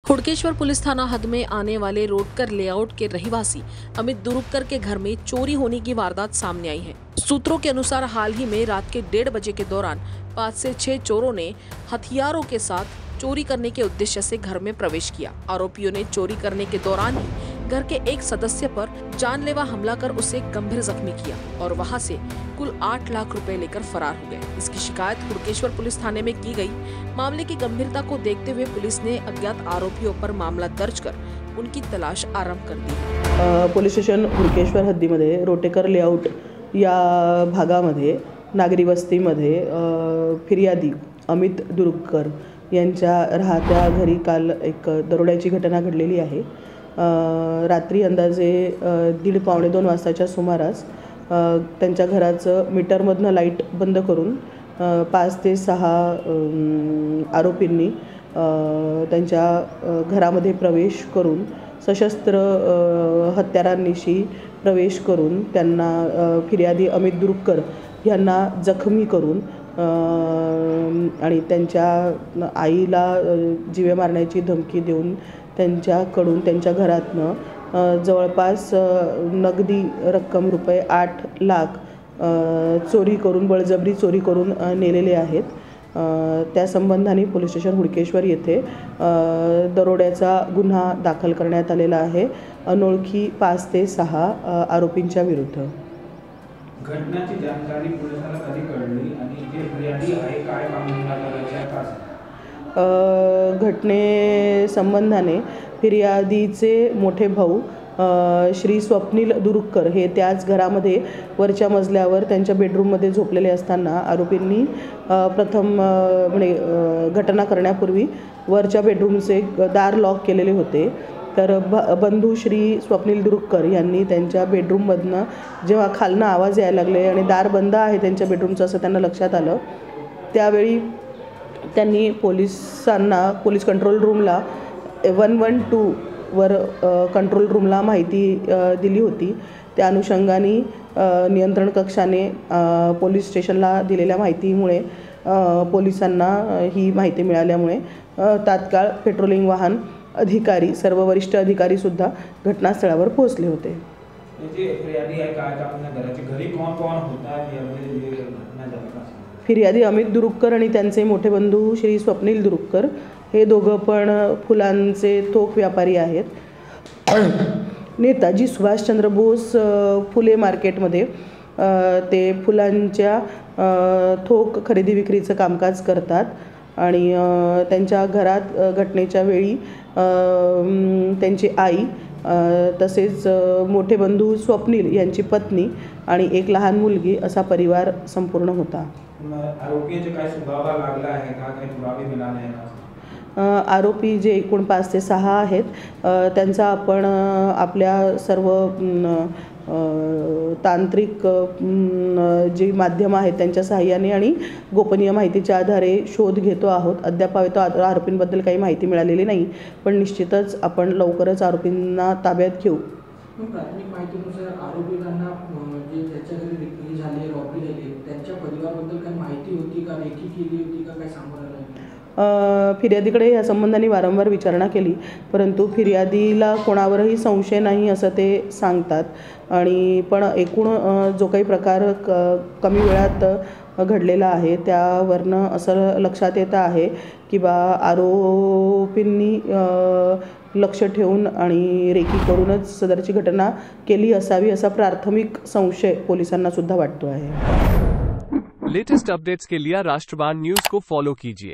Hudkeshwar police थाना हद में आने वाले रोडकर लेआउट के रहवासी अमित दुरुक्कर के घर में चोरी होने की वारदात सामने आई है। सूत्रों के अनुसार हाल ही में रात के 1:30 बजे के दौरान 5 से 6 चोरों ने हथियारों के साथ चोरी करने के उद्देश्य से घर में प्रवेश किया। आरोपियों ने चोरी करने के दौरान ही घर के एक सदस्य पर जानलेवा हमला कर उसे गंभीर जख्मी किया और वहां से कुल 8 लाख रुपए लेकर फरार हो गए। इसकी शिकायत हुड़केश्वर पुलिस थाने में की गई। मामले की गंभीरता को देखते हुए पुलिस ने अज्ञात आरोपियों पर मामला दर्ज कर उनकी तलाश आरंभ कर दी। पोलीस स्टेशन हुड़केश्वर हद्दीमध्ये रोटेकर लेआउट या भागामध्ये नागरी वस्तीमध्ये फिर्यादी अमित दुरुक्कर यांच्या राहत्या घरी काल एक दरोड्याची घटना घडलेली आहे। रात्री अंदाजे 1:30-2 वाजताच्या सुमारास त्यांच्या घराचं मीटरमधनं लाईट बंद करून 5 ते 6 आरोपींनी त्यांच्या घरामध्ये प्रवेश करून सशस्त्र हत्यारांनिशी प्रवेश करून त्यांना फिर्यादी अमित दुरुक्कर यांना जखमी करून आणि त्यांच्या आईला जीवे मारण्याची धमकी देऊन त्यांच्याकडून त्यांच्या घरातनं जवळपास नगदी रक्कम रुपये 8 लाख चोरी करून बळजबरी चोरी करून नेलेले आहेत। त्या संबंधाने पोलीस स्टेशन हुड़केश्वर येथे दरोड्याचा गुन्हा दाखल करण्यात आलेला आहे अनोळखी 5 ते 6 आरोपींच्या विरुद्ध। घटनेची जानकारी पोलिसांना कधी कळली आणि जे फिर्यादी आहे काय मामला करायचा? घटने संबंधाने फिर्यादीचे मोठे भाऊ श्री स्वप्नील दुरुक्कर हे त्याच घरामध्ये वरच्या मजल्यावर त्यांच्या बेडरूममध्ये झोपलेले असताना आरोपींनी प्रथम म्हणजे घटना करण्यापूर्वी वरच्या बेडरूमचे दार लॉक केलेले होते। तर बंधू श्री स्वप्नील दुरुक्कर यांनी त्यांच्या बेडरूममधनं जेव्हा खालनं आवाज यायला लागले आणि दार बंद आहे त्यांच्या बेडरूमचं असं त्यांना लक्षात आलं, त्यावेळी त्यांनी पोलीस कंट्रोल रूमला 112 वर कंट्रोल रूमला माहिती दिली होती। त्या अनुषंगाने नियंत्रण कक्षाने पोलीस स्टेशनला दिलेल्या माहितीमुळे पोलिसांना ही माहिती मिळाल्यामुळे तात्काळ पेट्रोलिंग वाहन अधिकारी सर्व वरिष्ठ अधिकारी सुद्धा घटनास्थळावर पोहोचले होते। फिर्यादी अमित दुरुक्कर आणि त्यांचे मोठे बंधू श्री स्वप्नील दुरुक्कर हे दोघं पण फुलांचे थोक व्यापारी आहेत। नेताजी सुभाषचंद्र बोस फुले मार्केटमध्ये ते फुलांच्या थोक खरेदी विक्रीचं कामकाज करतात आणि त्यांच्या घरात घटनेच्या वेळी त्यांची आई तसेच मोठे बंधू स्वप्नील यांची पत्नी आणि एक लहान मुलगी असा परिवार संपूर्ण होता। आरोपींचे काय स्वभाव लागला आहे का, काही पुरावे मिळाले आहेत? आरोपी जे एकूण 5 ते 6 आहेत त्यांचा आपण आपल्या सर्व तांत्रिक जी माध्यम आहेत त्यांच्या सहाय्याने आणि गोपनीय माहितीच्या आधारे शोध घेतो आहोत। अद्याप आरोपींबद्दल काही माहिती मिळालेली नाही, पण निश्चितच आपण लवकरच आरोपींना ताब्यात घेऊ। प्राथमिक माहितीनुसार आरोपींना जे त्याच्या घरी विक्री झाली रॉबरी झाली त्यांच्या परिवाराबद्दल काही माहिती होती का, रेकी केली होती का, काय सांगू लागलं? फिर्यादीकडे या संबंधाने वारंवार विचारणा केली, परंतु फिर्यादीला कोणावरही संशय नाही असं ते सांगतात आणि पण एकूण जो काही प्रकार कमी वेळात घडलेला आहे त्यावरनं असं लक्षात येतं आहे की आरोपींनी लक्ष ठेवून आणि रेकी करूनच सदरची घटना केली असावी असा प्राथमिक संशय पोलिसांना सुद्धा वाटतो आहे। लेटेस्ट अपडेट्स के लिए राष्ट्रवान न्यूज़ को फॉलो कीजिए।